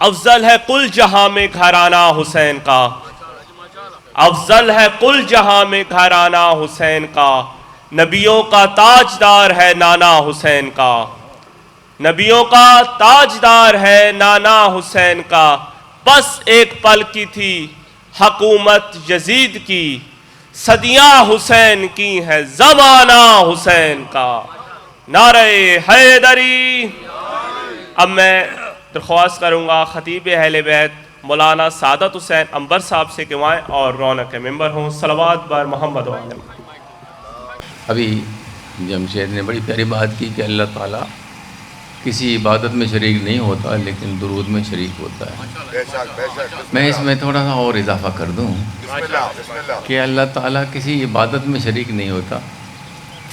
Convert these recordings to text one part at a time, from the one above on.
افضل ہے کل جہاں میں گھرانہ حسین کا، افضل ہے کل جہاں میں گھرانہ حسین کا، نبیوں کا تاجدار ہے نانا حسین کا، نبیوں کا تاجدار ہے نانا حسین کا، بس ایک پل کی تھی حکومت یزید کی، صدیاں حسین کی ہے زمانہ حسین کا، نعرہ حیدری۔ اب میں درخواست کروں گا خطیب اہل بیت مولانا سعادت حسین عنبر صاحب سے کہ وائیں اور رونق ممبر ہوں۔ صلوات بر محمد و آل محمد۔ ابھی جمشید نے بڑی پیاری بات کی کہ اللہ تعالیٰ کسی عبادت میں شریک نہیں ہوتا لیکن درود میں شریک ہوتا ہے۔ میں اس میں تھوڑا سا اور اضافہ کر دوں کہ اللہ تعالیٰ کسی عبادت میں شریک نہیں ہوتا،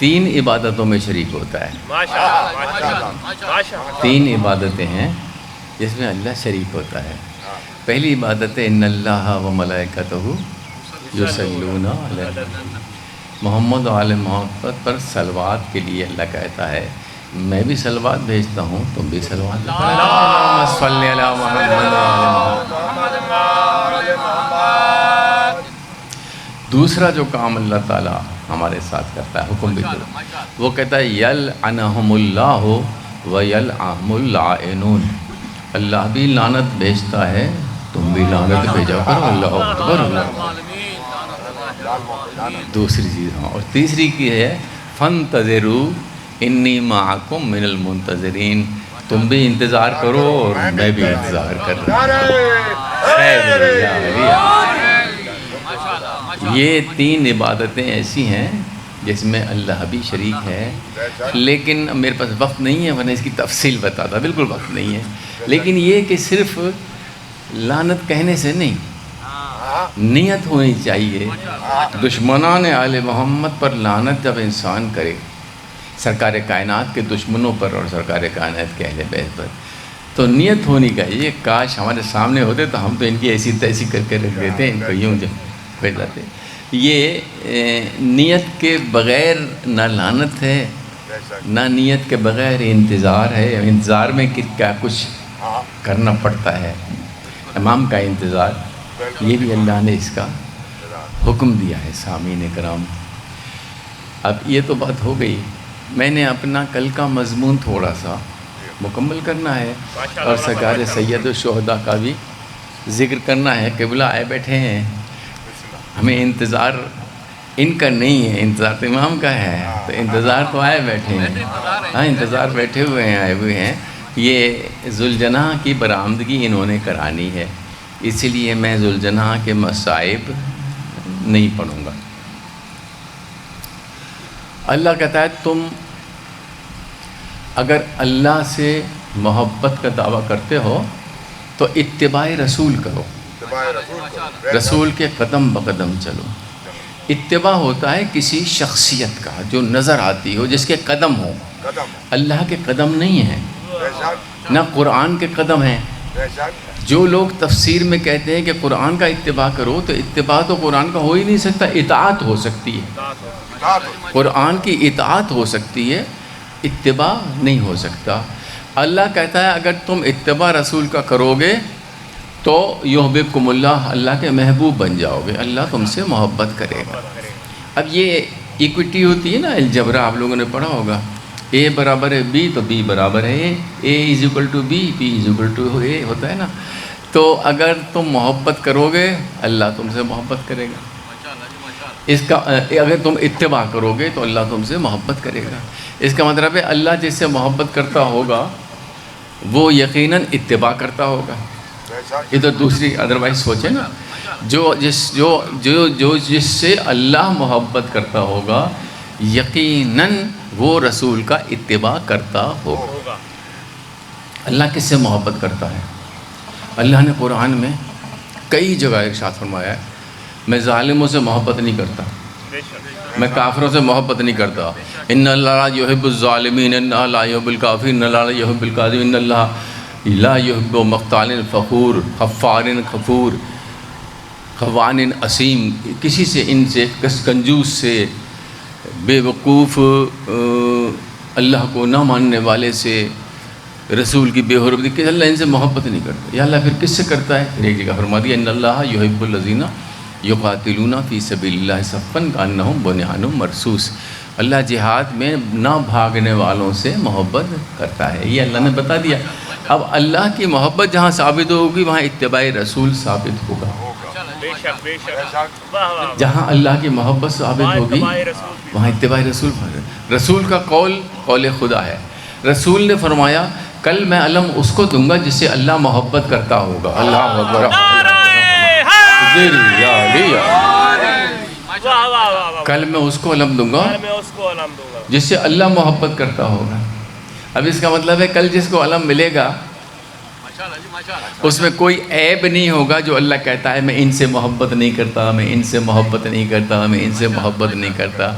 3 عبادتوں میں شریک ہوتا ہے۔ 3 عبادتیں ہیں جس میں اللہ شریک ہوتا ہے۔ پہلی عبادت ہے ان اللہ و ملائکتہ یصلون علی النبی، محمد و آل محمد پر صلوات کے لیے اللہ کہتا ہے میں بھی صلوات بھیجتا ہوں، تم بھی صلوات بھیجو۔ اللہم صلی علی محمد و آل محمد۔ دوسرا جو کام اللہ تعالیٰ ہمارے ساتھ کرتا ہے، حکم بھی دو، وہ کہتا ہے یلعنہم اللہ و یلعنہم اللاعنون، اللہ بھی لعنت بھیجتا ہے تم بھی لعنت بھیجا کرو۔ اللہ اکبر، دوسری چیز۔ اور تیسری کی ہے فانتظروا انی معکم من المنتظرین، تم بھی انتظار کرو اور میں بھی انتظار کر رہا ہوں۔ یہ 3 عبادتیں ایسی ہیں جس میں اللہ بھی شریک ہے، لیکن میرے پاس وقت نہیں ہے ورنہ اس کی تفصیل بتاتا، بالکل وقت نہیں ہے، لیکن یہ کہ صرف لعنت کہنے سے نہیں، نیت ہونی چاہیے۔ دشمنان آل محمد پر لعنت جب انسان کرے، سرکار کائنات کے دشمنوں پر اور سرکار کائنات کے اہل بیت پر، تو نیت ہونی چاہیے کاش ہمارے سامنے ہوتے تو ہم تو ان کی ایسی تیسی کر کے رکھ دیتے، ان کو یوں بھیج جاتے۔ یہ نیت کے بغیر نہ لعنت ہے، نہ نیت کے بغیر انتظار ہے۔ انتظار میں کیا کچھ کرنا پڑتا ہے، امام کا انتظار، یہ بھی اللہ نے اس کا حکم دیا ہے۔ سامعین کرام، اب یہ تو بات ہو گئی، میں نے اپنا کل کا مضمون تھوڑا سا مکمل کرنا ہے اور سرکار سید الشہداء کا بھی ذکر کرنا ہے۔ قبلہ آئے بیٹھے ہیں، ہمیں انتظار ان کا نہیں ہے، انتظار تو امام کا ہے، تو انتظار تو آئے بیٹھے ہیں، ہاں انتظار بیٹھے ہوئے ہیں، آئے ہوئے ہیں۔ یہ ذوالجناح کی برآمدگی انہوں نے کرانی ہے، اسی لیے میں ذوالجناح کے مصائب نہیں پڑھوں گا۔ اللہ کہتا ہے تم اگر اللہ سے محبت کا دعویٰ کرتے ہو تو اتباع رسول کرو، رسول کے قدم بقدم چلو۔ اتباع ہوتا ہے کسی شخصیت کا جو نظر آتی ہو، جس کے قدم ہو۔ اللہ کے قدم نہیں ہیں، نہ قرآن کے قدم ہیں۔ جو لوگ تفسیر میں کہتے ہیں کہ قرآن کا اتباع کرو، تو اتباع تو قرآن کا ہو ہی نہیں سکتا، اطاعت ہو سکتی ہے، قرآن کی اطاعت ہو سکتی ہے، اتباع نہیں ہو سکتا۔ اللہ کہتا ہے اگر تم اتباع رسول کا کرو گے تو یحببکم اللہ، اللہ کے محبوب بن جاؤ گے، اللہ تم سے محبت کرے گا۔ اب یہ ایکوٹی ہوتی ہے نا، الجبر آپ لوگوں نے پڑھا ہوگا، اے برابر ہے بی تو بی برابر ہے a is equal to b, b is equal to a ہوتا ہے نا۔ تو اگر تم محبت کرو گے اللہ تم سے محبت کرے گا، اس کا اگر تم اتباع کرو گے تو اللہ تم سے محبت کرے گا۔ اس کا مطلب ہے اللہ جس سے محبت کرتا ہوگا وہ یقیناً اتباع کرتا ہوگا۔ یہ تو دوسری ادروائز سوچیں نا، جس سے اللہ محبت کرتا ہوگا یقیناً وہ رسول کا اتباع کرتا ہوگا۔ اللہ کس سے محبت کرتا ہے؟ اللہ نے قرآن میں کئی جگہ ارشاد فرمایا ہے میں ظالموں سے محبت نہیں کرتا، میں کافروں سے محبت نہیں کرتا۔ ان اللہ لا یحب الظالمین، ان اللہ لا یحب الکافرین، ان اللہ لا یحب الکاذبین، ان اللہ لا یحب مختال فخور، خفار غفور، خوان اسیم۔ کسی سے، ان سے، کنجوس سے، بے وقوف اللہ کو نہ ماننے والے سے، رسول کی بے حرمتی کہ اللہ ان سے محبت نہیں کرتا. یا اللہ پھر کس سے کرتا ہے؟ پھر ایک جگہ فرما دیا ان اللہ یحب الذین یقاتلون فی سبیل اللہ صفا کانہم بنیان مرصوص. اللہ جہاد میں نہ بھاگنے والوں سے محبت کرتا ہے. یہ اللہ نے بتا دیا. اب اللہ کی محبت جہاں ثابت ہوگی وہاں اتباع رسول ثابت ہوگا. جہاں اللہ کی محبت ثابت ہوگی وہاں اتباع رسول. رسول کا قول خدا ہے. رسول نے فرمایا کل میں علم اس کو دوں گا جس سے اللہ محبت کرتا ہوگا. اللہ اکبر. کل میں اس کو علم دوں گا جس سے اللہ محبت کرتا ہوگا. اب اس کا مطلب ہے کل جس کو علم ملے گا اس میں کوئی عیب نہیں ہوگا جو اللہ کہتا ہے میں ان سے محبت نہیں کرتا، میں ان سے محبت نہیں کرتا، میں ان سے محبت نہیں کرتا.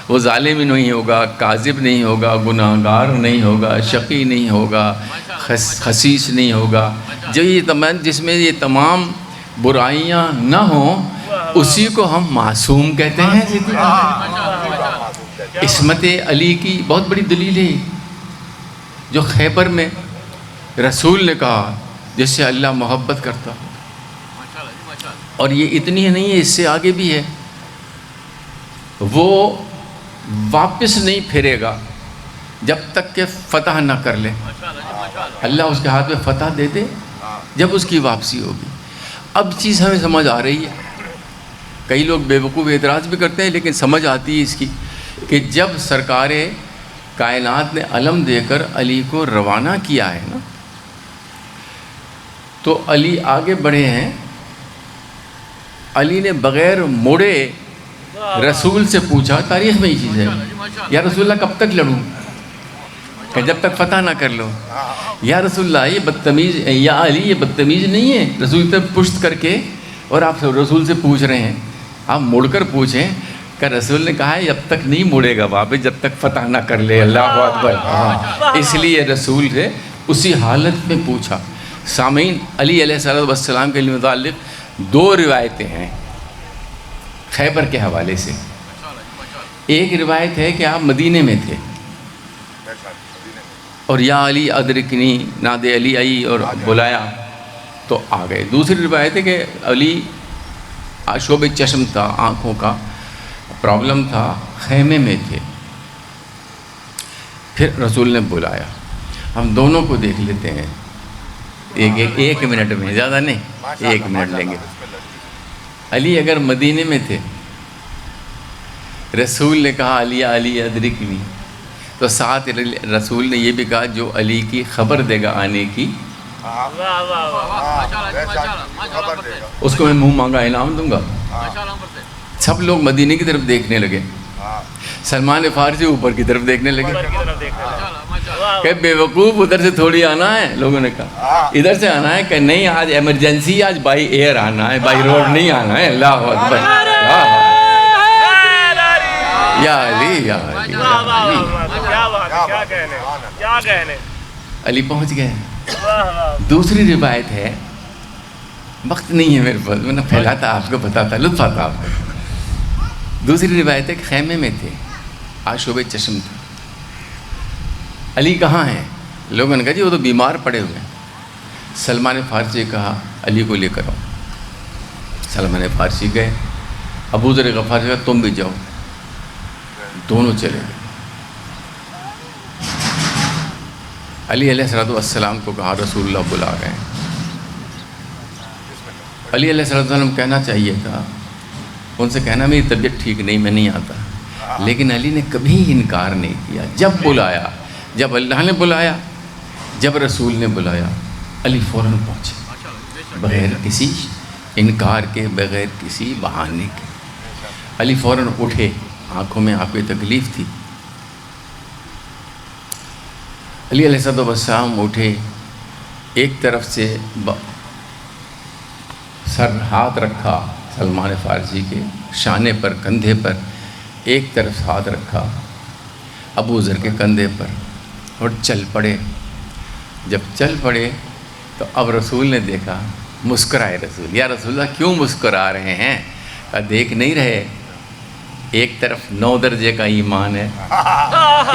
وہ ظالم نہیں ہوگا، کاذب نہیں ہوگا، گناہگار نہیں ہوگا، شقی نہیں ہوگا، خسیس نہیں ہوگا. جو یہ تمام جس میں یہ تمام برائیاں نہ ہوں اسی کو ہم معصوم کہتے ہیں. عصمت علی کی بہت بڑی دلیل ہے جو خیبر میں رسول نے کہا جس سے اللہ محبت کرتا. اور یہ اتنی ہی نہیں ہے، اس سے آگے بھی ہے. وہ واپس نہیں پھرے گا جب تک کہ فتح نہ کر لے. اللہ اس کے ہاتھ میں فتح دے دے جب اس کی واپسی ہوگی. اب چیز ہمیں سمجھ آ رہی ہے. کئی لوگ بے وقوف اعتراض بھی کرتے ہیں لیکن سمجھ آتی ہے اس کی کہ جب سرکار کائنات نے علم دے کر علی کو روانہ کیا ہے نا تو علی آگے بڑھے ہیں. علی نے بغیر موڑے رسول سے پوچھا، تاریخ میں یہ چیز ہے، یا رسول اللہ کب تک لڑوں کہ جب تک فتح نہ کر لو. یا رسول اللہ یہ بدتمیز، یا علی یہ بدتمیز نہیں ہے رسول سے پشت کر کے اور آپ رسول سے پوچھ رہے ہیں. آپ مڑ کر پوچھیں کہ رسول نے کہا ہے جب تک نہیں مڑے گا واپس جب تک فتح نہ کر لے. اللہ اکبر. اس لیے رسول سے اسی حالت میں پوچھا. سامعین، علی علیہ السلام کے متعلق دو روایتیں ہیں خیبر کے حوالے سے. ایک روایت ہے کہ آپ مدینے میں تھے اور یا علی ادرکنی، ناد علی آئی اور بلایا تو آ گئے. دوسری روایت ہے کہ علی آشوب چشم تھا، آنکھوں کا پرابلم تھا، خیمے میں تھے. پھر رسول نے بلایا. ہم دونوں کو دیکھ لیتے ہیں ایک منٹ میں، زیادہ نہیں، 1 منٹ لیں گے. علی اگر مدینے میں تھے، رسول نے کہا علی علی ادرکنی، تو ساتھ رسول نے یہ بھی کہا جو علی کی خبر دے گا آنے کی اس کو میں منہ مانگا انعام دوں گا. سب لوگ مدینے کی طرف دیکھنے لگے. سلمان فارسی اوپر کی طرف دیکھنے لگے کہ بے وقوف ادھر سے تھوڑی آنا ہے. لوگوں نے کہا ادھر سے آنا ہے کہ نہیں، آج ایمرجنسی، آج بائی ایئر آنا ہے، بائی روڈ نہیں آنا ہے. اللہ اکبر. یا علی یا علی. علی پہنچ گئے. دوسری روایت ہے، وقت نہیں ہے میرے پاس، میں نے پھیلاتا آپ کو بتاتا، لطف آتا آپ کو. دوسری روایت ہے کہ خیمے میں تھے، آشوب چشم تھا. علی کہاں ہیں؟ لوگوں نے کہا جی وہ تو بیمار پڑے ہوئے ہیں. سلمان فارسی کہا علی کو لے کر آؤ. سلمان فارسی گئے. ابو ذر غفاری سے کہا تم بھی جاؤ. دونوں چلے گئے. علی علیہ السلام کو کہا رسول اللہ بلا گئے. علی علیہ السلام کہنا چاہیے تھا، ان سے کہنا میری طبیعت ٹھیک نہیں، میں نہیں آتا. لیکن علی نے کبھی انکار نہیں کیا. جب بلایا، جب اللہ نے بلایا، جب رسول نے بلایا، علی فوراً پہنچے بغیر کسی انکار کے، بغیر کسی بہانے کے. علی فوراً اٹھے. آنکھوں میں آپ کی تکلیف تھی. علی علیہ السلام اٹھے. ایک طرف سے سر ہاتھ رکھا سلمان فارسی کے شانے پر، کندھے پر. ایک طرف ہاتھ رکھا ابو ذر کے کندھے پر اور چل پڑے. جب چل پڑے تو اب رسول نے دیکھا، مسکرائے رسول. یا رسول اللہ کیوں مسکرا رہے ہیں؟ دیکھ نہیں رہے ایک طرف 9 درجے کا ایمان ہے،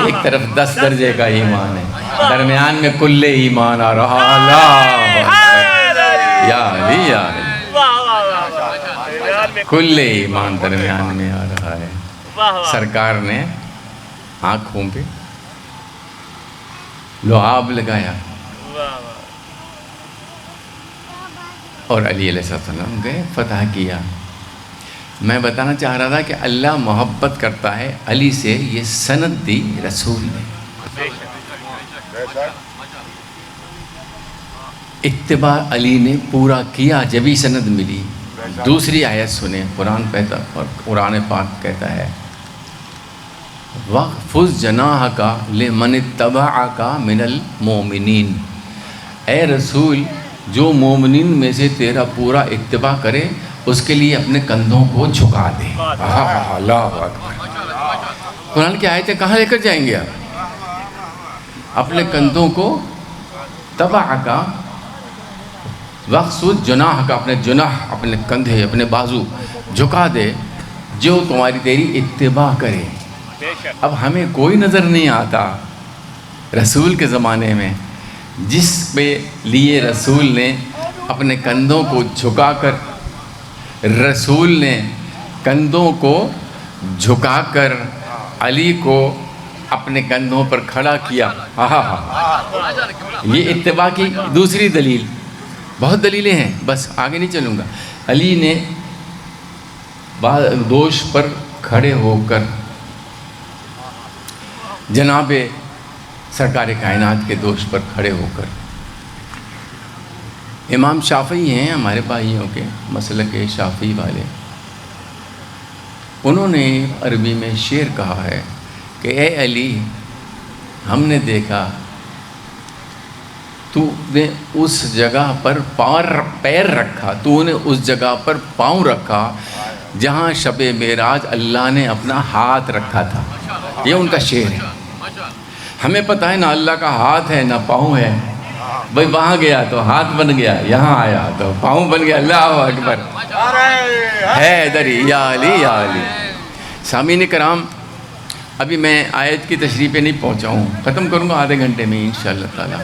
ایک طرف 10 درجے کا ایمان ہے، درمیان میں کل ایمان آ رہا. اللہ یا علی یا علی، کل ایمان درمیان میں آ رہا ہے. سرکار نے آنکھوں پہ لعاب لگایا اور علی علیہ السلام گئے، فتح کیا. میں بتانا چاہ رہا تھا کہ اللہ محبت کرتا ہے علی سے، یہ سند دی رسول نے. اتباع علی نے پورا کیا جبھی سند ملی. دوسری آیت سنیں، قرآن پاک کہتا ہے وَخْفِضْ جَنَاحَكَ لِمَنِ اتَّبَعَكَ مِنَ الْمُؤْمِنِينَ. اے رسول، جو مومنین میں سے تیرا پورا اتباع کرے اس کے لیے اپنے کندھوں کو جھکا دے. اللہ اکبر. قرآن کی آیتیں کہاں لے کر جائیں گے آپ؟ اپنے کندھوں کو تبعک، وَخْفِضْ جَنَاحَكَ، اپنے جناح، اپنے کندھے، اپنے بازو جھکا دے جو تیری اتباع کرے. اب ہمیں کوئی نظر نہیں آتا رسول کے زمانے میں جس پہ لیے رسول نے اپنے کندھوں کو جھکا کر، رسول نے کندھوں کو جھکا کر علی کو اپنے کندھوں پر کھڑا کیا. یہ اتباع کی دوسری دلیل. بہت دلیلیں ہیں، بس آگے نہیں چلوں گا. علی نے دوش پر کھڑے ہو کر جناب سرکار کائنات کے دوش پر کھڑے ہو کر، امام شافعی ہیں ہمارے بھائیوں کے مسلک شافعی والے، انہوں نے عربی میں شعر کہا ہے کہ اے علی، ہم نے دیکھا تو نے اس جگہ پر پیر رکھا، تو نے اس جگہ پر پاؤں رکھا جہاں شب معراج اللہ نے اپنا ہاتھ رکھا تھا. یہ ان کا شعر ہے. ہمیں پتہ ہے نہ اللہ کا ہاتھ ہے نہ پاؤں ہے. بھئی وہاں گیا تو ہاتھ بن گیا، یہاں آیا تو پاؤں بن گیا. اللہ اکبر. حیدری یا علی یا علی. سامعین کرام، ابھی میں آیت کی تشریح پہ نہیں پہنچا ہوں، ختم کروں گا آدھے گھنٹے میں انشاءاللہ تعالی.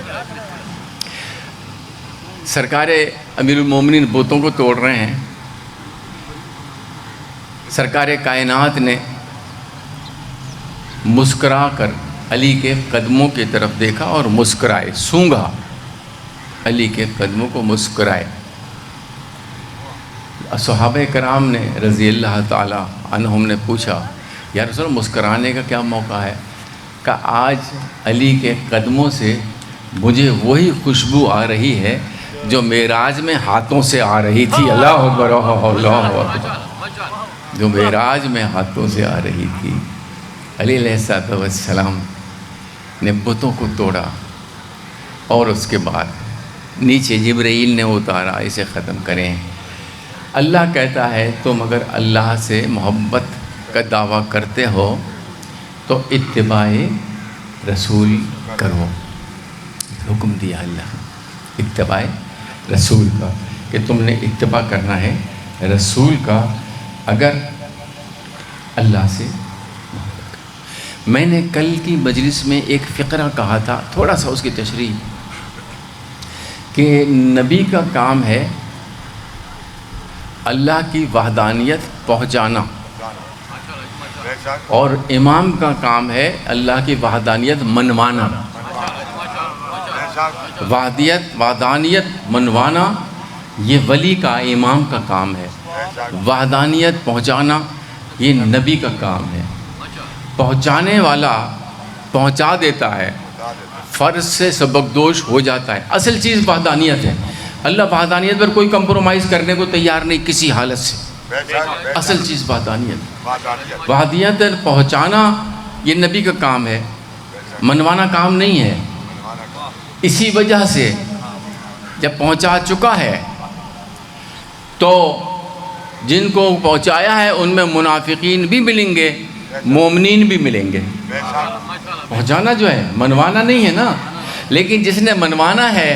سرکار امیر المومنین بتوں کو توڑ رہے ہیں. سرکار کائنات نے مسکرا کر علی کے قدموں کی طرف دیکھا اور مسکرائے، سونگھا علی کے قدموں کو، مسکرائے. صحابہ کرام نے رضی اللہ تعالی عنہم نے پوچھا یا رسول اللہ مسکرانے کا کیا موقع ہے؟ کہ آج علی کے قدموں سے مجھے وہی خوشبو آ رہی ہے جو معراج میں ہاتھوں سے آ رہی تھی. اللہ اکبر اللہ اکبر. جو معراج میں ہاتھوں سے آ رہی تھی. علی علیہ السلام نے بتوں کو توڑا اور اس کے بعد نیچے جبرائیل نے اتارا اسے ختم کریں. اللہ کہتا ہے تم اگر اللہ سے محبت کا دعویٰ کرتے ہو تو اتباع رسول کرو. حکم دیا اللہ اتباع رسول کا کہ تم نے اتباع کرنا ہے رسول کا اگر اللہ سے. میں نے کل کی مجلس میں ایک فقرہ کہا تھا، تھوڑا سا اس کی تشریح، کہ نبی کا کام ہے اللہ کی وحدانیت پہنچانا اور امام کا کام ہے اللہ کی وحدانیت منوانا. وحدانیت منوانا یہ ولی کا، امام کا کام ہے. وحدانیت پہنچانا یہ نبی کا کام ہے. پہنچانے والا پہنچا دیتا ہے، فرض سے سبکدوش ہو جاتا ہے. اصل چیز وحدانیت ہے. اللہ وحدانیت پر کوئی کمپرومائز کرنے کو تیار نہیں کسی حالت سے. اصل چیز وحدانیت. وحدانیت پہنچانا یہ نبی کا کام ہے، منوانا کام نہیں ہے. اسی وجہ سے جب پہنچا چکا ہے تو جن کو پہنچایا ہے ان میں منافقین بھی ملیں گے، مومنین بھی ملیں گے. پہنچانا جو ہے منوانا نہیں ہے نا. لیکن جس نے منوانا ہے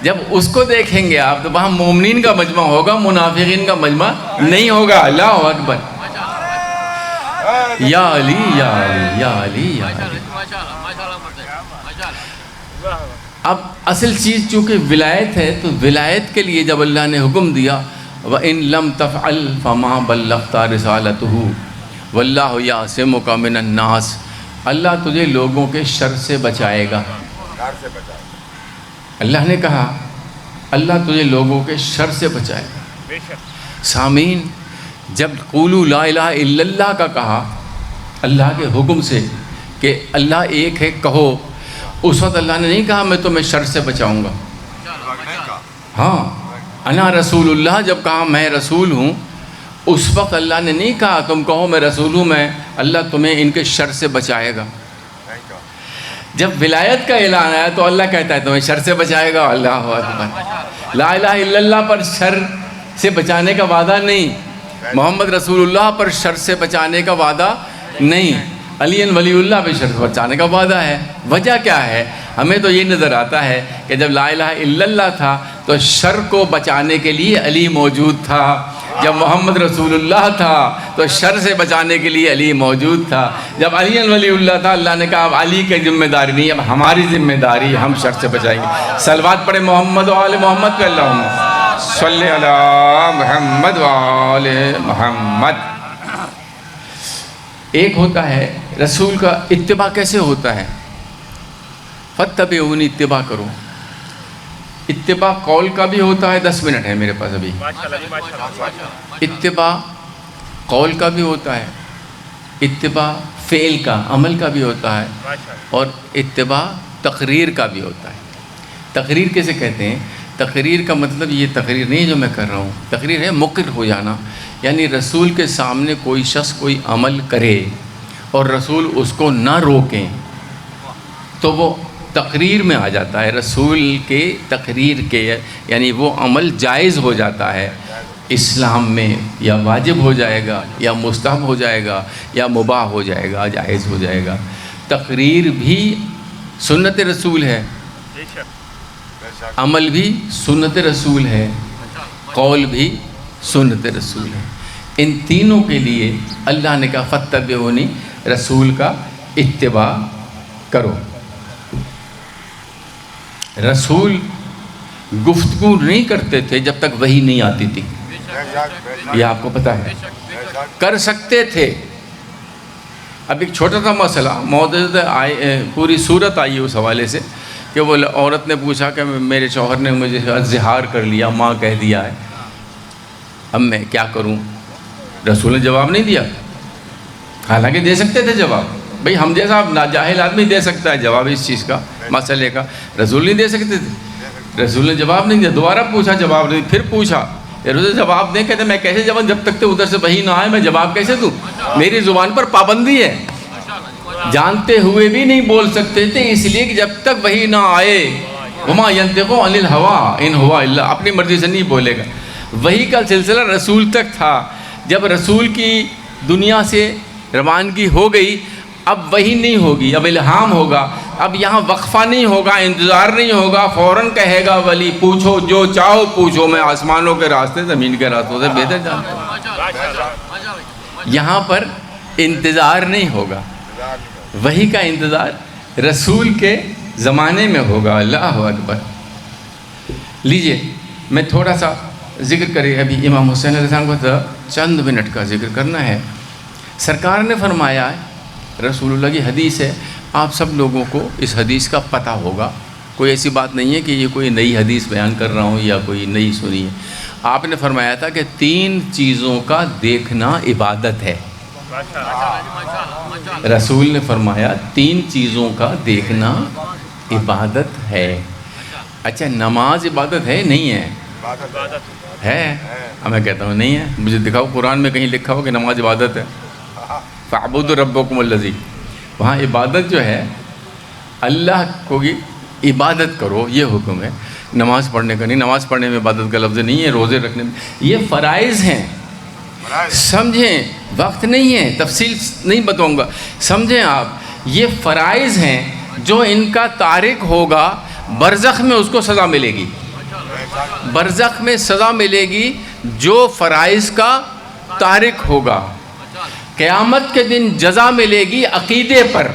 جب اس کو دیکھیں گے آپ تو وہاں مومنین کا مجمع ہوگا، منافقین کا مجمع نہیں ہوگا. اللہ اکبر. یا علی یا علی یا علی یا علی۔ اب اصل چیز چونکہ ولایت ہے، تو ولایت کے لیے جب اللہ نے حکم دیا وَإِن لَمْ تَفْعَلْ فَمَا بَلَّغْتَ رِسَالَتُهُ وَاللَّهُ يَعْصِمُكَ مِنَ النَّاسِ، اللہ تجھے لوگوں کے شر سے بچائے گا۔ اللہ نے کہا اللہ تجھے لوگوں کے شر سے بچائے گا۔ سامعین، جب قولوا لا الہ الا اللہ کا کہا اللہ کے حکم سے کہ اللہ ایک ہے کہو، اس وقت اللہ نے نہیں کہا میں تمہیں شر سے بچاؤں گا۔ ہاں، انا رسول اللہ جب کہا میں رسول ہوں، اس وقت اللہ نے نہیں کہا تم کہو میں رسول ہوں، میں اللہ تمہیں ان کے شر سے بچائے گا۔ جب ولایت کا اعلان آیا تو اللہ کہتا ہے تمہیں شر سے بچائے گا۔ اللہ اکبر، لا الہ الا اللہ پر شر سے بچانے کا وعدہ نہیں، محمد رسول اللہ پر شر سے بچانے کا وعدہ نہیں، علی ولی اللہ پہ شر سے بچانے کا وعدہ ہے۔ وجہ کیا ہے؟ ہمیں تو یہ نظر آتا ہے کہ جب لا الہ الا اللہ تھا تو شر کو بچانے کے لیے علی موجود تھا، جب محمد رسول اللہ تھا تو شر سے بچانے کے لیے علی موجود تھا، جب علی ولی اللہ تھا اللہ نے کہا اب علی کی ذمہ داری نہیں، اب ہماری ذمہ داری، ہم شر سے بچائیں گے۔ صلوات پڑھیں محمد و آل محمد پہ، اللہم صلی علی محمد و آل محمد۔ ایک ہوتا ہے رسول کا اتباع کیسے ہوتا ہے، فاتبعونی، اتباع کرو۔ اتباع قول کا بھی ہوتا ہے، 10 منٹ ہے میرے پاس ابھی۔ اتباع قول کا بھی ہوتا ہے، اتباع فعل کا، عمل کا بھی ہوتا ہے، اور اتباع تقریر کا بھی ہوتا ہے۔ تقریر کیسے کہتے ہیں؟ تقریر کا مطلب یہ تقریر نہیں جو میں کر رہا ہوں، تقریر ہے مقر ہو جانا، یعنی رسول کے سامنے کوئی شخص کوئی عمل کرے اور رسول اس کو نہ روکیں تو وہ تقریر میں آ جاتا ہے، رسول کے تقریر کے، یعنی وہ عمل جائز ہو جاتا ہے اسلام میں، یا واجب ہو جائے گا یا مستحب ہو جائے گا یا مباح ہو جائے گا، جائز ہو جائے گا۔ تقریر بھی سنت رسول ہے، عمل بھی سنت رسول ہے، قول بھی سنت رسول ہے۔ ان تینوں کے لیے اللہ نے کہا فاتبعونی، رسول کا اتباع کرو۔ رسول گفتگو نہیں کرتے تھے جب تک وحی نہیں آتی تھی، یہ آپ کو پتہ ہے۔ کر سکتے تھے، اب ایک چھوٹا سا مسئلہ موجود پوری صورت آئی اس حوالے سے کہ وہ عورت نے پوچھا کہ میرے شوہر نے مجھے اظہار کر لیا، ماں کہہ دیا ہے، اب میں کیا کروں؟ رسول نے جواب نہیں دیا، حالانکہ دے سکتے تھے جواب، بھئی ہم جیسا ناجاہل آدمی دے سکتا ہے جواب اس چیز کا، مسئلے کا، رسول نہیں دے سکتے تھے۔ رسول نے جواب نہیں دیا، دوبارہ پوچھا، جواب نہیں، پھر پوچھا، رسول جواب دیں، کہتے میں کیسے جواب، جب تک ادھر سے وحی نہ آئے میں جواب کیسے دوں؟ میری زبان پر پابندی ہے، جانتے ہوئے بھی نہیں بول سکتے تھے، اس لیے کہ جب تک وحی نہ آئے، وما ينطق عن الهوى ان هو الا، اپنی مرضی سے نہیں بولے گا۔ وحی کا سلسلہ رسول تک تھا، جب رسول کی دنیا سے روانگی ہو گئی اب وحی نہیں ہوگی، اب الہام ہوگا، اب یہاں وقفہ نہیں ہوگا، انتظار نہیں ہوگا، فوراً کہے گا ولی پوچھو جو چاہو پوچھو، میں آسمانوں کے راستے زمین کے راستوں سے بہتر جانتا ہوں۔ یہاں پر انتظار نہیں ہوگا، وحی کا انتظار رسول کے زمانے میں ہوگا۔ اللہ اکبر۔ لیجئے میں تھوڑا سا ذکر کرے، ابھی امام حسین علیہ السلام کو چند منٹ کا ذکر کرنا ہے۔ سرکار نے فرمایا ہے، رسول اللہ کی حدیث ہے، آپ سب لوگوں کو اس حدیث کا پتہ ہوگا، کوئی ایسی بات نہیں ہے کہ یہ کوئی نئی حدیث بیان کر رہا ہوں یا کوئی نئی سنی ہے۔ آپ نے فرمایا تھا کہ 3 چیزوں کا دیکھنا عبادت ہے۔ رسول نے فرمایا 3 چیزوں کا دیکھنا عبادت ہے۔ اچھا، نماز عبادت ہے نہیں ہے؟ ہے؟ میں کہتا ہوں نہیں ہے، مجھے دکھاؤ قرآن میں کہیں لکھا ہو کہ نماز عبادت ہے۔ فَاعْبُدُوا رَبَّكُمُ الَّذِي، وہاں عبادت جو ہے اللہ کو عبادت کرو، یہ حکم ہے، نماز پڑھنے کا نہیں۔ نماز پڑھنے میں عبادت کا لفظ نہیں ہے، روزے رکھنے میں، یہ فرائض ہیں، سمجھیں، وقت نہیں ہے، تفصیل نہیں بتاؤں گا، سمجھیں آپ، یہ فرائض ہیں، جو ان کا تارک ہوگا برزخ میں اس کو سزا ملے گی، برزخ میں سزا ملے گی جو فرائض کا تارک ہوگا۔ قیامت کے دن جزا ملے گی عقیدے پر،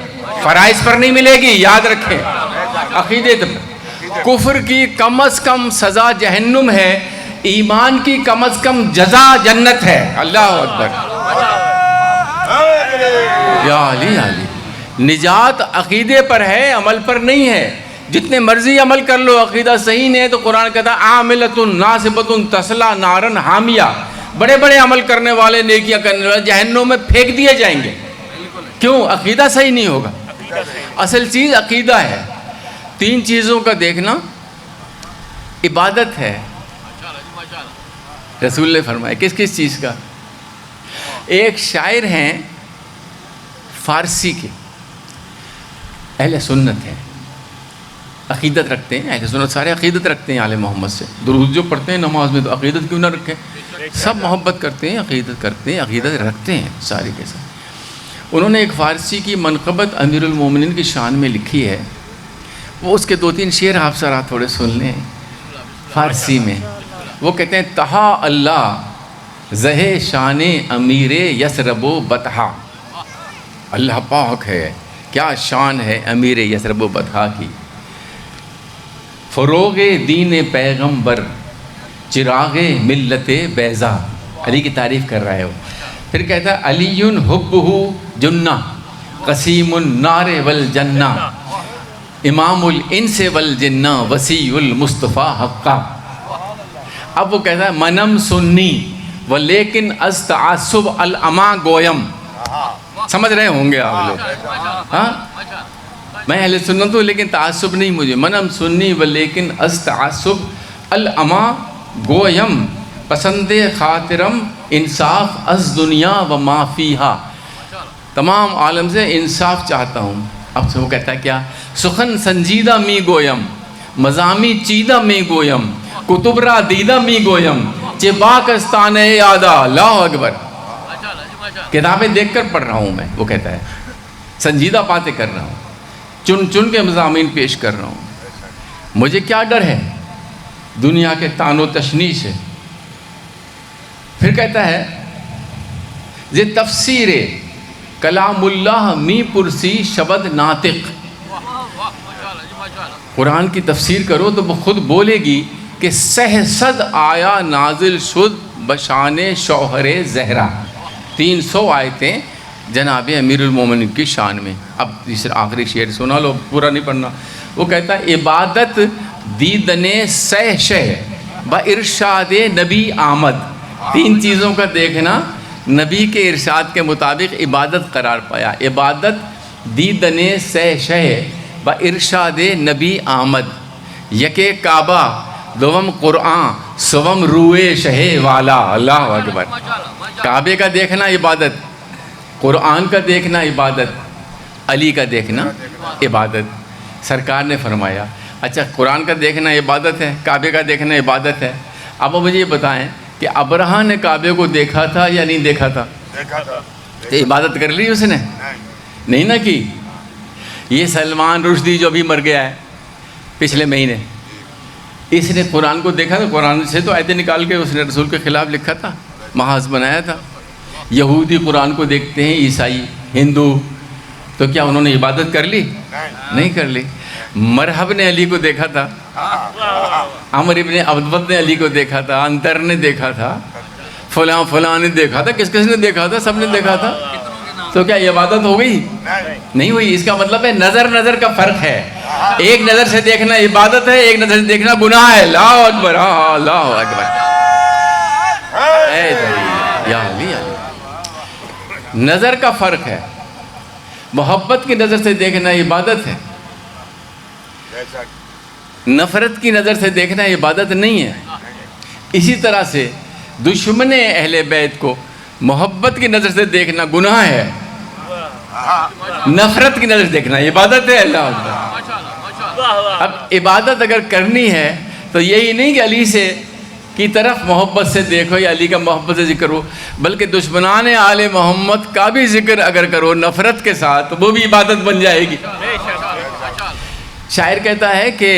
فرائض پر نہیں ملے گی، یاد رکھیں، عقیدے پر۔ کفر کی کم از کم سزا جہنم ہے، ایمان کی کم از کم جزا جنت ہے۔ اللہ اکبر، یا علی علی۔ نجات عقیدے پر ہے، عمل پر نہیں ہے۔ جتنے مرضی عمل کر لو، عقیدہ صحیح نہیں ہے تو قرآن کہتا ہے عاملۃ ناصبۃ تصلیٰ نارا حامیہ، بڑے بڑے عمل کرنے والے، نیکیاں کرنے والے جہنم میں پھینک دیے جائیں گے۔ کیوں؟ عقیدہ صحیح نہیں ہوگا۔ اصل چیز عقیدہ ہے۔ تین چیزوں کا دیکھنا عبادت ہے۔ رسول نے فرمایا کس کس چیز کا؟ ایک شاعر ہیں فارسی کے، اہل سنت ہیں، عقیدت رکھتے ہیں۔ اہل سنت سارے عقیدت رکھتے ہیں آل محمد سے، درود جو پڑھتے ہیں نماز میں تو عقیدت کیوں نہ رکھیں؟ سب محبت کرتے ہیں، عقیدت کرتے ہیں، عقیدت رکھتے ہیں سارے کے ساتھ۔ انہوں نے ایک فارسی کی منقبت امیر المومنین کی شان میں لکھی ہے، وہ اس کے 2-3 شعر آپ ذرا تھوڑے سن لیں فارسی میں۔ وہ کہتے ہیں تہا اللہ زہ شان امیر یثرب و بطحا، اللہ پاک ہے، کیا شان ہے امیر یثرب و بطحا کی۔ فروغ دین پیغمبر چراغ ملت بیضا، علی کی تعریف کر رہا ہے وہ۔ پھر کہتا ہے علی حبہ جنہ قسیم النار والجنہ امام الانس والجنہ وسیع المصطفیٰ حقا۔ اب وہ کہتا ہے منم سنی ولیکن از تعصب العما گویم، سمجھ رہے ہوں گے آپ لوگ، ہاں میں اہل سنت ہوں لیکن تعصب نہیں مجھے، منم سنی ولیکن از تعصب العما گویم، پسند خاطرم انصاف از دنیا و ما فیہا، تمام عالم سے انصاف چاہتا ہوں۔ اب سے وہ کہتا ہے کیا؟ سخن سنجیدہ می گویم مضامی چیدہ می گویم کتب را دیدہ می گویم چے باکستان یادہ۔ اللہ اکبر، کتابیں دیکھ کر پڑھ رہا ہوں میں، وہ کہتا ہے سنجیدہ باتیں کر رہا ہوں، چن چن کے مضامین پیش کر رہا ہوں، مجھے کیا ڈر ہے دنیا کے تان و تشنیع سے۔ پھر کہتا ہے یہ تفسیر کلام اللہ می پرسی شبد ناطق، قرآن کی تفسیر کرو تو وہ خود بولے گی کہ سہسد آیا نازل شد بشان شوہر زہرا۔ 300 آیتیں جناب امیر المومنین کی شان میں۔ اب تیسرا آخری شعر سنا لو، پورا نہیں پڑھنا۔ وہ کہتا ہے عبادت دیدن سہ شہ با ارشاد نبی آمد، 3 چیزوں کا دیکھنا نبی کے ارشاد کے مطابق عبادت قرار پایا۔ عبادت دیدن سہ شہ با ارشاد نبی آمد، یکے کعبہ دوم قرآن سوم روئے شہ والا۔ اللہ اکبر، کعبے کا دیکھنا عبادت، قرآن کا دیکھنا عبادت، علی کا دیکھنا عبادت۔ سرکار نے فرمایا اچھا قرآن کا دیکھنا عبادت ہے، کعبے کا دیکھنا عبادت ہے، اب مجھے یہ بتائیں کہ ابرہہ نے کعبے کو دیکھا تھا یا نہیں دیکھا تھا؟ تو عبادت کر لی اس نے؟ نہیں نہ کی۔ یہ سلمان رشدی جو بھی مر گیا ہے پچھلے مہینے، اس نے قرآن کو دیکھا تھا، قرآن سے تو آیتیں نکال کے اس نے رسول کے خلاف لکھا تھا، محاذ بنایا تھا۔ یہودی قرآن کو دیکھتے ہیں، عیسائی، ہندو، تو کیا انہوں نے عبادت کر لی؟ نہیں کر لی۔ مرحب نے علی کو دیکھا تھا، عمر ابن عبدود نے علی کو دیکھا تھا، انتر نے دیکھا تھا، فلاں فلاں نے دیکھا تھا، کس کس نے دیکھا تھا؟ سب نے دیکھا تھا۔ تو کیا عبادت ہو گئی؟ نہیں ہوئی۔ اس کا مطلب ہے نظر کا فرق ہے، ایک نظر سے دیکھنا عبادت ہے، ایک نظر سے دیکھنا گناہ ہے۔ اللہ اکبر، اللہ اکبر، یا علی علی۔ نظر کا فرق ہے، محبت کی نظر سے دیکھنا عبادت ہے، نفرت کی نظر سے دیکھنا عبادت نہیں ہے۔ اسی طرح سے دشمن اہل بیت کو محبت کی نظر سے دیکھنا گناہ ہے، نفرت کی نظر سے دیکھنا عبادت ہے۔ اللہ اکبر۔ اب عبادت اگر کرنی ہے تو یہی نہیں کہ علی سے کی طرف محبت سے دیکھو یا علی کا محبت سے ذکر ہو، بلکہ دشمنان آل محمد کا بھی ذکر اگر کرو نفرت کے ساتھ وہ بھی عبادت بن جائے گی۔ شاعر کہتا ہے کہ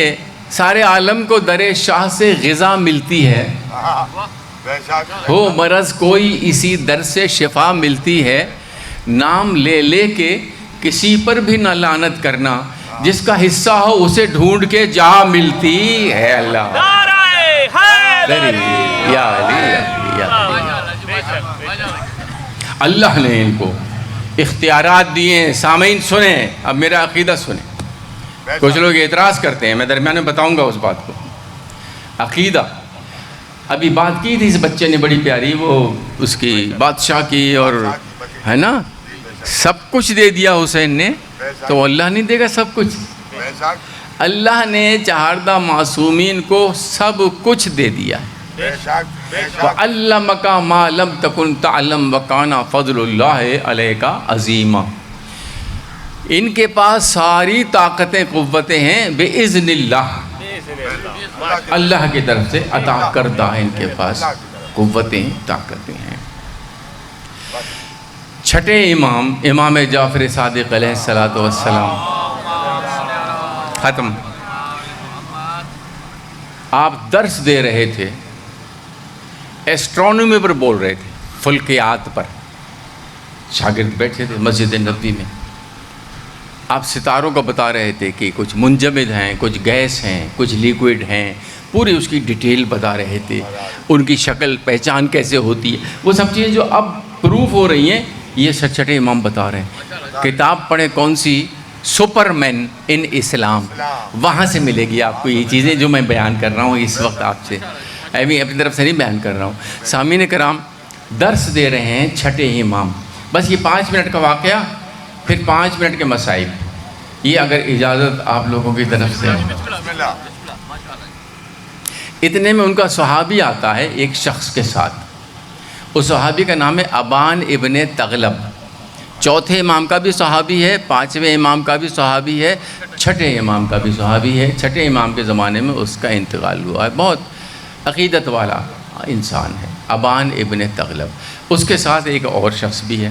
سارے عالم کو در شاہ سے غذا ملتی ہے، ہو مرض کوئی اسی در سے شفا ملتی ہے، نام لے لے کے کسی پر بھی نہ لعنت کرنا، جس کا حصہ ہو اسے ڈھونڈ کے جا ملتی ہے اللہ۔ نعرہ حیدری، یا علی یا علی۔ اللہ نے ان کو اختیارات دیے ہیں۔ سامعین سنیں، اب میرا عقیدہ سنیں۔ کچھ لوگ اعتراض کرتے ہیں، میں درمیان میں بتاؤں گا اس بات کو۔ عقیدہ ابھی بات کی تھی اس بچے نے بڑی پیاری، وہ اس کی بادشاہ کی، اور ہے نا سب کچھ دے دیا حسین نے، تو اللہ نہیں دے گا سب کچھ؟ اللہ نے چہاردہ معصومین کو سب کچھ دے دیا۔ وَعَلَّمَكَ مَا لَمْ تَكُنْ تَعْلَمْ وَكَانَ فَضْلُ اللَّهِ عَلَيْكَ عَظِيمًا۔ ان کے پاس ساری طاقتیں قوتیں ہیں بِإِذْنِ اللَّهِ، اللہ کی طرف سے عطا کردہ ان کے پاس قوتیں طاقتیں ہیں۔ چھٹے امام، امام جعفر صادق علیہ السلام، ختم۔ آپ درس دے رہے تھے، ایسٹرونومی پر بول رہے تھے، فلکیات پر۔ شاگرد بیٹھے تھے مسجد نبوی میں، آپ ستاروں کو بتا رہے تھے کہ کچھ منجمد ہیں، کچھ گیس ہیں، کچھ لیکوڈ ہیں، پوری اس کی ڈیٹیل بتا رہے تھے، ان کی شکل پہچان کیسے ہوتی ہے، وہ سب چیزیں جو اب پروف ہو رہی ہیں، یہ چھٹے امام بتا رہے ہیں۔ کتاب پڑھیں کون سی؟ سپر مین ان اسلام، وہاں سے ملے گی آپ کو یہ چیزیں جو میں بیان کر رہا ہوں اس وقت آپ سے، ابھی اپنی طرف سے نہیں بیان کر رہا ہوں۔ سامعین کرام، درس دے رہے ہیں چھٹے امام، بس یہ 5 منٹ کا واقعہ، پھر 5 منٹ کے مصائب، یہ اگر اجازت آپ لوگوں کی طرف سے ہے۔ اتنے میں ان کا صحابی آتا ہے ایک شخص کے ساتھ، اس صحابی کا نام ہے ابان ابن تغلب۔ چوتھے امام کا بھی صحابی ہے، 5ویں امام کا بھی صحابی ہے، چھٹے امام کا بھی صحابی ہے۔ چھٹے امام کے زمانے میں اس کا انتقال ہوا ہے، بہت عقیدت والا انسان ہے، ابان ابن تغلب۔ اس کے ساتھ ایک اور شخص بھی ہے،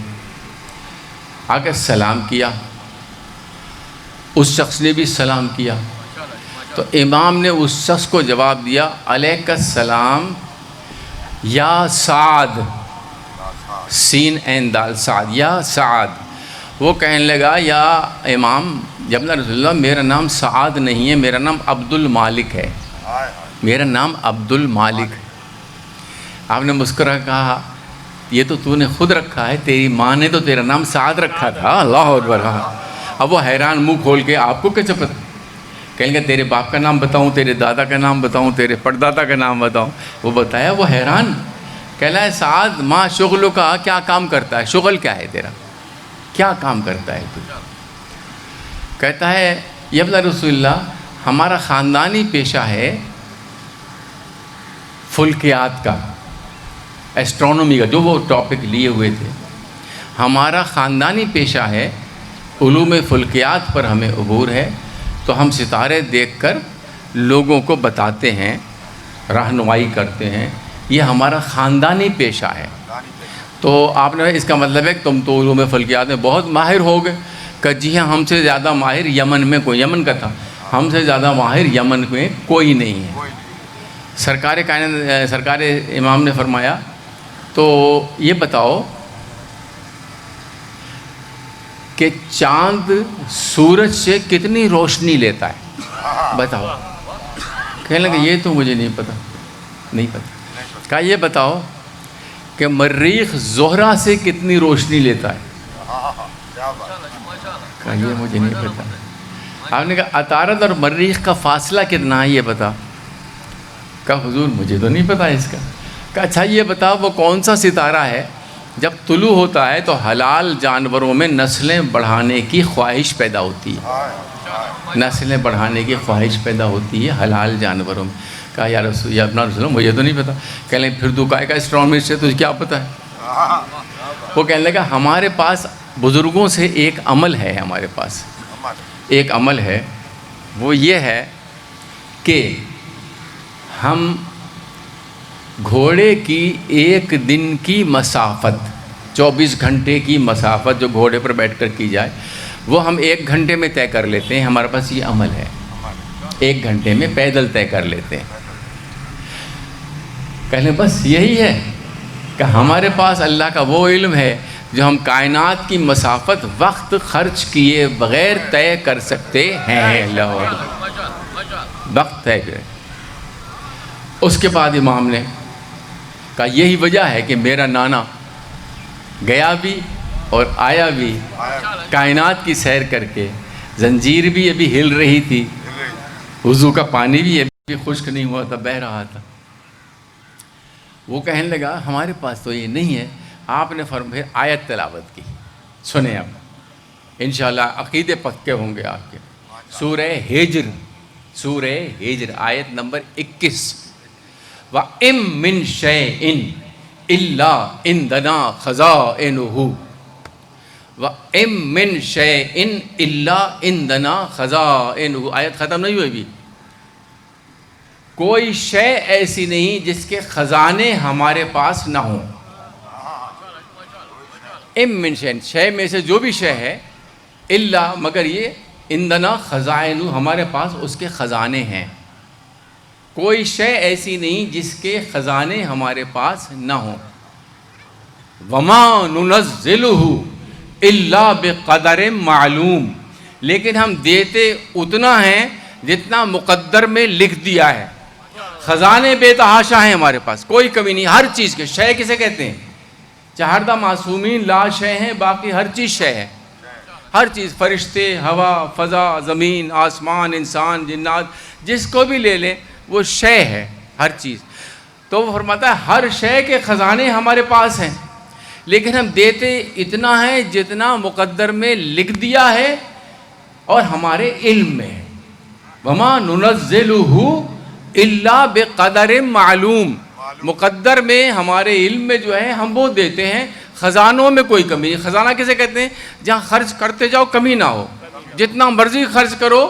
آ کے سلام کیا، اس شخص نے بھی سلام کیا، تو امام نے اس شخص کو جواب دیا، علیک السلام یا سعد، سین عین دال سعد، یا سعد۔ وہ کہنے لگا، یا امام جب رسول اللہ، میرا نام سعد نہیں ہے، میرا نام عبد المالک ہے، میرا نام عبد المالک ہے۔ آپ نے مسکرا کہا، یہ تو نے خود رکھا ہے، تیری ماں نے تو تیرا نام سعد رکھا تھا۔ اللہ اکبر۔ اب وہ حیران منہ کھول کے، آپ کو کیسے پتہ؟ کہیں گے تیرے باپ کا نام بتاؤں، تیرے دادا کا نام بتاؤں، تیرے پردادا کا نام بتاؤں؟ وہ بتایا، وہ حیران، کہلا ہے سعد ماں شغلوں کا، کیا کام کرتا ہے؟ شغل کیا ہے تیرا؟ کیا کام کرتا ہے تو؟ کہتا ہے، یا رسول اللہ، ہمارا خاندانی پیشہ ہے فلکیات کا، ایسٹرونومی کا، جو وہ ٹاپک لیے ہوئے تھے، ہمارا خاندانی پیشہ ہے، علوم فلکیات پر ہمیں عبور ہے، تو ہم ستارے دیکھ کر لوگوں کو بتاتے ہیں، رہنمائی کرتے ہیں، یہ ہمارا خاندانی پیشہ ہے۔ تو آپ نے اس کا مطلب ہے کہ تم تو علوم فلکیات میں بہت ماہر ہو گئے؟ کہ جی ہاں، ہم سے زیادہ ماہر یمن میں کوئی، یمن کا تھا، ہم سے زیادہ ماہر یمن میں کوئی نہیں ہے۔ سرکار امام نے فرمایا، تو یہ بتاؤ کہ چاند سورج سے کتنی روشنی لیتا ہے؟ بتاؤ۔ کہنے لگے، یہ تو مجھے نہیں پتہ، نہیں پتہ۔ کہا، یہ بتاؤ کہ مریخ زہرہ سے کتنی روشنی لیتا ہے؟ کہا، یہ مجھے نہیں پتہ۔ آپ نے کہا، عطارد اور مریخ کا فاصلہ کتنا ہے، یہ بتا۔ کہا، حضور مجھے تو نہیں پتہ اس کا۔ کہا، اچھا یہ بتاؤ، وہ کون سا ستارہ ہے جب طلوع ہوتا ہے تو حلال جانوروں میں نسلیں بڑھانے کی خواہش پیدا ہوتی ہے، نسلیں بڑھانے کی خواہش پیدا ہوتی ہے حلال جانوروں میں؟ کہا، یا رسول، یا اپنا رسول، مجھے تو نہیں پتہ۔ کہنے لگے، پھر تو کہے گا اسٹرانومی سے تجھے کیا پتہ ہے؟ وہ کہنے لگا، ہمارے پاس بزرگوں سے ایک عمل ہے، ہمارے پاس ایک عمل ہے، وہ یہ ہے کہ ہم گھوڑے کی 1 دن کی مسافت، 24 گھنٹے کی مسافت جو گھوڑے پر بیٹھ کر کی جائے، وہ ہم 1 گھنٹے میں طے کر لیتے ہیں۔ ہمارے پاس یہ عمل ہے، 1 گھنٹے میں پیدل طے کر لیتے ہیں۔ کہنے بس یہی ہے کہ ہمارے پاس اللہ کا وہ علم ہے جو ہم کائنات کی مسافت وقت خرچ کیے بغیر طے کر سکتے ہیں. اللہ اکبر. وقت طے کرے. اس کے بعد امام نے کہا یہی وجہ ہے کہ میرا نانا گیا بھی اور آیا بھی کائنات کی سیر کر کے. زنجیر بھی ابھی ہل رہی تھی, وضو کا پانی بھی ابھی خشک نہیں ہوا تھا, بہہ رہا تھا. وہ کہنے لگا ہمارے پاس تو یہ نہیں ہے. آپ نے پھر آیت تلاوت کی. سنیں اب انشاءاللہ عقیدے پکے ہوں گے آپ کے. سورہ ہجر, سورہ ہجر آیت نمبر 21. وَإِن مِّن شَيْءٍ إِلَّا عِندَنَا خَزَائِنُهُ وَإِن مِّن شَيْءٍ إِلَّا عِندَنَا خَزَائِنُهُ. آیت ختم نہیں ہوئی بھی. کوئی شے ایسی نہیں جس کے خزانے ہمارے پاس نہ ہوں. ام من شے, شے میں سے جو بھی شے ہے, الا مگر یہ عندنا خزائن, ہمارے پاس اس کے خزانے ہیں. کوئی شے ایسی نہیں جس کے خزانے ہمارے پاس نہ ہوں. وما ننزلہ الا بقدر معلوم, لیکن ہم دیتے اتنا ہیں جتنا مقدر میں لکھ دیا ہے. خزانے بے تحاشا ہیں ہمارے پاس, کوئی کمی نہیں. ہر چیز کے شے کسے کہتے ہیں؟ چہاردہ معصومین لا شے ہیں, باقی ہر چیز شے ہے. ہر چیز, فرشتے, ہوا, فضا, زمین, آسمان, انسان, جنات, جس کو بھی لے لیں وہ شے ہے ہر چیز. تو وہ فرماتا ہے ہر شے کے خزانے ہمارے پاس ہیں, لیکن ہم دیتے اتنا ہے جتنا مقدر میں لکھ دیا ہے اور ہمارے علم میں ہے. وما ننزلہ الا بقدر معلوم, مقدر میں ہمارے علم میں جو ہے ہم وہ دیتے ہیں. خزانوں میں کوئی کمی نہیں. خزانہ کسے کہتے ہیں؟ جہاں خرچ کرتے جاؤ کمی نہ ہو, جتنا مرضی خرچ کرو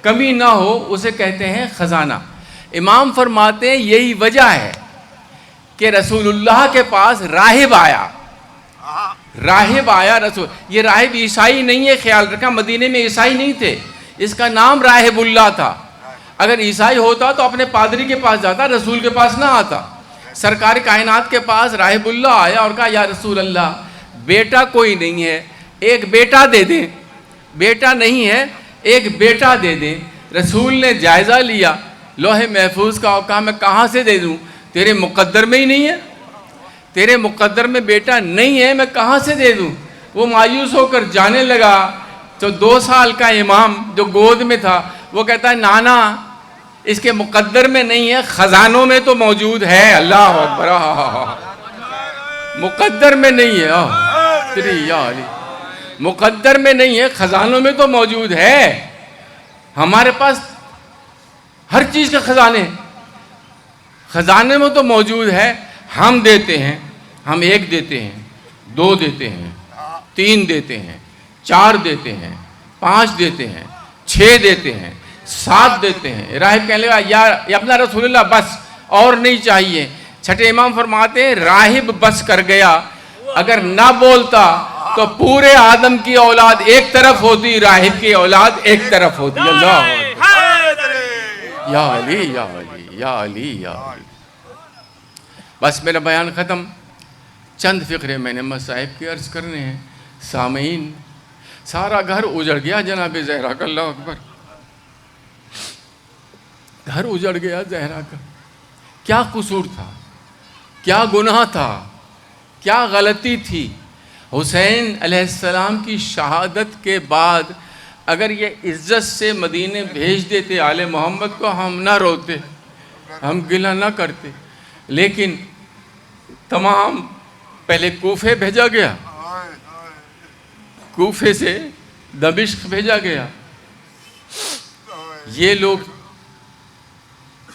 کمی نہ ہو, اسے کہتے ہیں خزانہ. امام فرماتے ہیں یہی وجہ ہے کہ رسول اللہ کے پاس راہب آیا. راہب آیا رسول, یہ راہب عیسائی نہیں ہے, خیال رکھا, مدینے میں عیسائی نہیں تھے, اس کا نام راہب اللہ تھا. اگر عیسائی ہوتا تو اپنے پادری کے پاس جاتا, رسول کے پاس نہ آتا. سرکار کائنات کے پاس راہب اللہ آیا اور کہا یا رسول اللہ, بیٹا کوئی نہیں ہے, ایک بیٹا دے دیں. بیٹا نہیں ہے, ایک بیٹا دے دیں. رسول نے جائزہ لیا لوح محفوظ کا اور کہا میں کہاں سے دے دوں, تیرے مقدر میں ہی نہیں ہے, تیرے مقدر میں بیٹا نہیں ہے, میں کہاں سے دے دوں. وہ مایوس ہو کر جانے لگا. تو 2 سال کا امام جو گود میں تھا وہ کہتا ہے نانا اس کے مقدر میں نہیں ہے, خزانوں میں تو موجود ہے. اللہ اکبر. مقدر میں نہیں ہے, یا علی, مقدر میں نہیں ہے, خزانوں میں تو موجود ہے. ہمارے پاس ہر چیز کے خزانے, خزانے میں تو موجود ہے. ہم دیتے ہیں, ہم 1 دیتے ہیں, 2 دیتے ہیں, 3 دیتے ہیں, 4 دیتے ہیں, 5 دیتے ہیں, 6 دیتے ہیں, 7 دیتے ہیں. راہب کہنے لگا یا اپنا رسول اللہ بس اور نہیں چاہیے. چھٹے امام فرماتے ہیں راہب بس کر گیا, اگر نہ بولتا تو پورے آدم کی اولاد ایک طرف ہوتی, راہب کی اولاد ایک طرف ہوتی. اللہ یا علی یا علی یا علی یا علی. بس میرا بیان ختم. چند فقرے میں نے مصائب کی عرض کرنے ہیں. سامعین, سارا گھر اجڑ گیا جناب زہرا کا. اللہ اکبر. گھر اجڑ گیا زہرا کا. کیا قصور تھا, کیا گناہ تھا, کیا غلطی تھی. حسین علیہ السلام کی شہادت کے بعد اگر یہ عزت سے مدینے بھیج دیتے آل محمد کو, ہم نہ روتے, ہم گلہ نہ کرتے. لیکن تمام پہلے کوفے بھیجا گیا, کوفے سے دمشق بھیجا گیا. یہ لوگ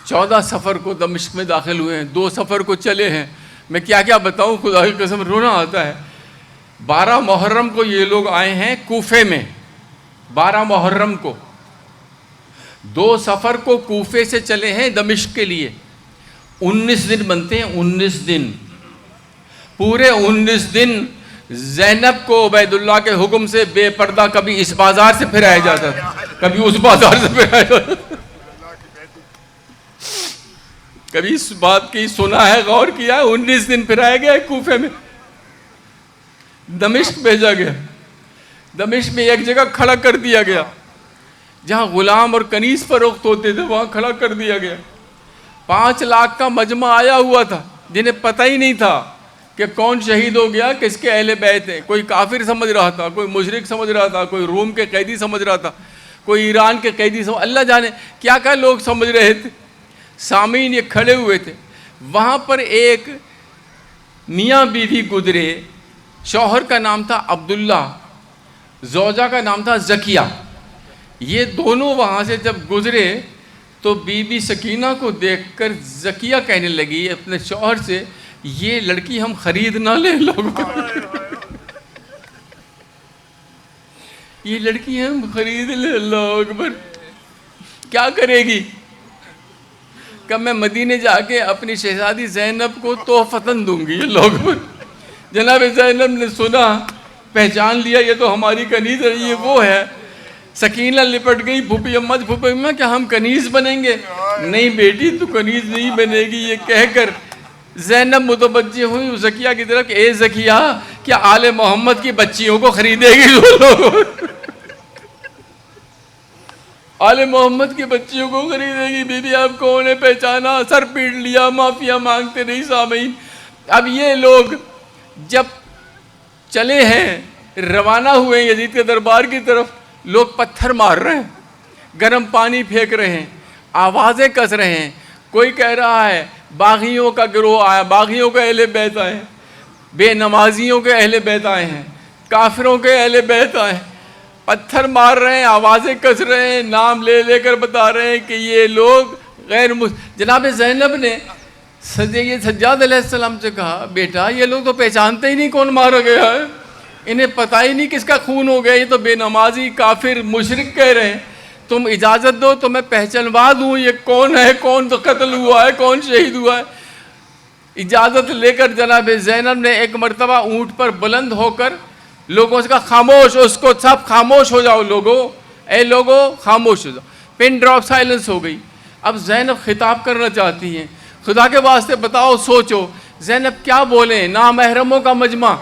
14 سفر کو دمشق میں داخل ہوئے ہیں, 2 سفر کو چلے ہیں. میں کیا کیا بتاؤں, خدا کی قسم رونا آتا ہے. 12 محرم کو یہ لوگ آئے ہیں کوفے میں, 12 محرم کو. 2 سفر کو کوفے سے چلے ہیں دمشق کے لیے. 19 دن بنتے ہیں, 19 دن, پورے 19 دن زینب کو عبید اللہ کے حکم سے بے پردہ کبھی اس بازار سے پھرایا جاتا تھا, کبھی اس بازار سے پھرایا جاتا تھا. کبھی اس بات کی سنا ہے, غور کیا ہے, 19 دن پھرایا گیا ہے کوفے میں. دمشق بھیجا گیا. دمشق میں ایک جگہ کھڑا کر دیا گیا جہاں غلام اور کنیز فروخت ہوتے تھے, وہاں کھڑا کر دیا گیا. 5 لاکھ کا مجمع آیا ہوا تھا جنہیں پتہ ہی نہیں تھا کہ کون شہید ہو گیا, کس کے اہل بیت ہیں. کوئی کافر سمجھ رہا تھا, کوئی مشرک سمجھ رہا تھا, کوئی روم کے قیدی سمجھ رہا تھا, کوئی ایران کے قیدی سمجھ, اللہ جانے کیا کیا لوگ سمجھ رہے تھے. سامعین یہ کھڑے ہوئے تھے. وہاں پر ایک میاں بیوی گزرے, شوہر کا نام تھا عبداللہ, زوجہ کا نام تھا زکیہ. یہ دونوں وہاں سے جب گزرے تو بی بی سکینہ کو دیکھ کر زکیہ کہنے لگی اپنے شوہر سے, یہ لڑکی ہم خرید نہ لیں لوگ, یہ لڑکی ہم خرید لیں. اللہ اکبر. کیا کرے گی؟ کہ میں مدینے جا کے اپنی شہزادی زینب کو تحفتاً دوں گی. اللہ اکبر. جناب زینب نے سنا, پہچان لیا یہ تو ہماری کنیز ہے, یہ وہ ہے. سکینہ لپٹ گئی, پھوپھی اماں پھوپھی اماں کیا ہم کنیز بنیں گے؟ نہیں بیٹی تو کنیز نہیں بنے گی. یہ کہہ کر زینب متوجہ ہوئی زکیہ کی طرف, اے زکیہ کیا آل محمد کی بچیوں کو خریدے گی؟ آل محمد کی بچیوں کو خریدے گی. بی بی آپ کون ہے؟ پہچانا, سر پیٹ لیا, معافیا مانگتے نہیں. سامعین اب یہ لوگ جب چلے ہیں, روانہ ہوئے ہیں یزید کے دربار کی طرف, لوگ پتھر مار رہے ہیں, گرم پانی پھینک رہے ہیں, آوازیں کس رہے ہیں. کوئی کہہ رہا ہے باغیوں کا گروہ آیا, باغیوں کے اہل بیت آئے ہیں, بے نمازیوں کے اہل بیت آئے ہیں, کافروں کے اہل بیت آئے ہیں. پتھر مار رہے ہیں, آوازیں کس رہے ہیں, نام لے لے کر بتا رہے ہیں کہ یہ لوگ غیر جناب زینب نے سجاد علیہ السلام سے کہا, بیٹا یہ لوگ تو پہچانتے ہی نہیں کون مارا گیا ہے, انہیں پتہ ہی نہیں کس کا خون ہو گیا, یہ تو بے نمازی کافر مشرک کہہ رہے ہیں, تم اجازت دو تو میں پہچانوا دوں یہ کون ہے, کون تو قتل ہوا ہے, کون شہید ہوا ہے. اجازت لے کر جناب زینب نے ایک مرتبہ اونٹ پر بلند ہو کر لوگوں سے کہا خاموش, اس کو سب خاموش ہو جاؤ لوگوں, اے لوگوں خاموش ہو جاؤ. پن ڈراپ سائلنس ہو گئی. اب زینب خطاب کرنا چاہتی ہیں, خدا کے واسطے بتاؤ, سوچو زینب کیا بولیں. نامحرموں کا مجمع,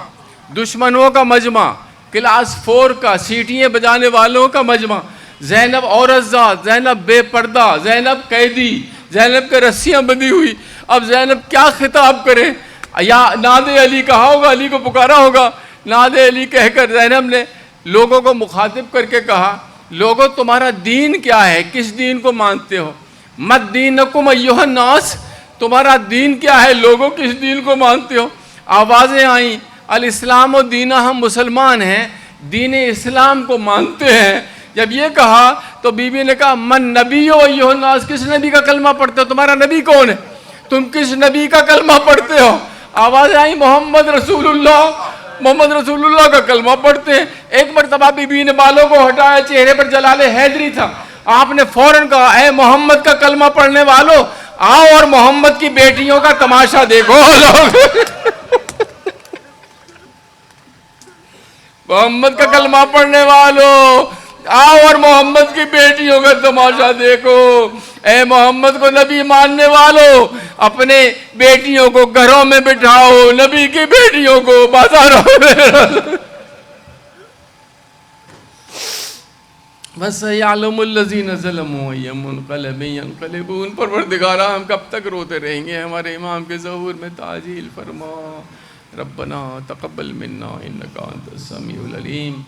دشمنوں کا مجمع, کلاس 4 کا سیٹیاں بجانے والوں کا مجمع, زینب عورت ذات, زینب بے پردہ, زینب قیدی, زینب کے رسیاں بندھی ہوئی. اب زینب کیا خطاب کریں؟ یا ناد علی کہا ہوگا, علی کو پکارا ہوگا, ناد علی کہہ کر زینب نے لوگوں کو مخاطب کر کے کہا, لوگوں تمہارا دین کیا ہے, کس دین کو مانتے ہو؟ مت دینکم ایھا الناس, تمہارا دین کیا ہے, لوگوں کس دین کو مانتے ہو؟ آوازیں آئیں, الاسلام و دینہ, ہم مسلمان ہیں, دین اسلام کو مانتے ہیں. جب یہ کہا تو بی بی نے کہا من نبی و ایھا الناس, کس نبی کا کلمہ پڑھتے ہو, تمہارا نبی کون ہے, تم کس نبی کا کلمہ پڑھتے ہو؟ آوازیں آئیں محمد رسول اللہ, محمد رسول اللہ کا کلمہ پڑھتے ہیں. ایک مرتبہ بی بی نے بالوں کو ہٹایا, چہرے پر جلال حیدری تھا, آپ نے فوراً کہا اے محمد کا کلمہ پڑھنے والو, آؤ اور محمد کی بیٹیوں کا تماشا دیکھو. محمد کا کلمہ پڑھنے والو, آؤ اور محمد کی بیٹیوں کا تماشا دیکھو. اے محمد کو نبی ماننے والو, اپنے بیٹیوں کو گھروں میں بٹھاؤ, نبی کی بیٹیوں کو بازاروں میں. بس یعلم الذین ظلموا ای منقلب ینقلبون. پروردگارا ہم کب تک روتے رہیں گے؟ ہمارے امام کے ظہور میں تعجیل فرما. ربنا تقبل منا انک انت السمیع العلیم.